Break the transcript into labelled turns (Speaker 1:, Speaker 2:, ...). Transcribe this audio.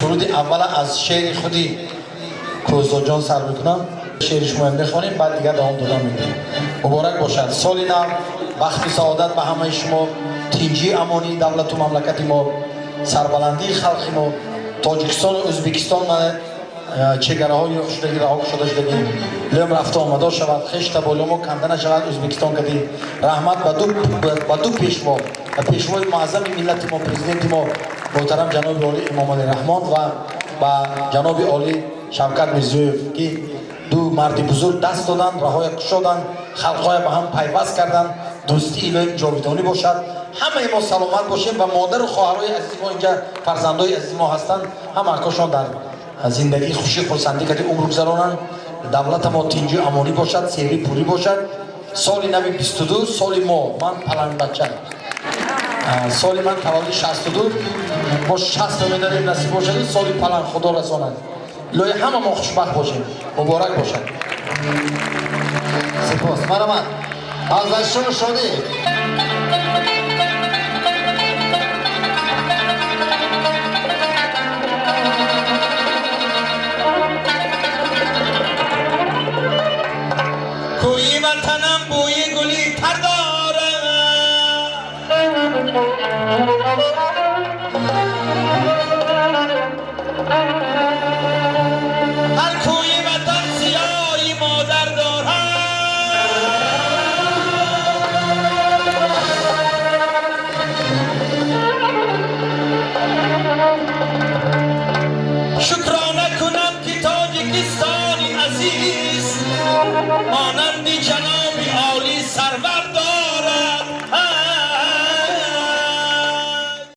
Speaker 1: سرود اول از شعر خودی کوزو جان سر میکنم. شعر شما میخونیم بعد دیگه دوام دادن میدیم. مبارک باشد سال نو، بخت سعادت به همه شما، تینجی امانی دولت و مملکت ما، سربلندی خلق ما، تاجیکستان و ازبکستان چگره های شدگی رها شدگی لیم رفته آمده شود، خشت بالامو کنده نشود ازبکستان کدی رحمت به دو پیشوا، پیشوای معظم ملت ما، پرزیدنت ما محترم جناب عالی امام علی رحمان و با جناب عالی شوکت میرزیویف که دو مرد بزرگ دست دادن، راههای کشادن، خلقهای به هم پیوست کردن، دوستی الهی جاودانی باشد. همه ما سلامت باشیم و مادر و خواهرای عزیز ما اینجا فرزندای عزیز ما هستند، همه اکاشون در زندگی خوشی خرسندی کردی عمر گذرانند. دولت ما تینجی امانی باشد، سیری پوری باشد. سال نو 22 سال ما، من پلنگ بچه سال من تولد 62 با 60 میداریم نصیب باشد. سال پلنگ خدا رساند لای همه ما خوشبخت باشیم. مبارک باشد.
Speaker 2: سپاس مرحمت از شما شادی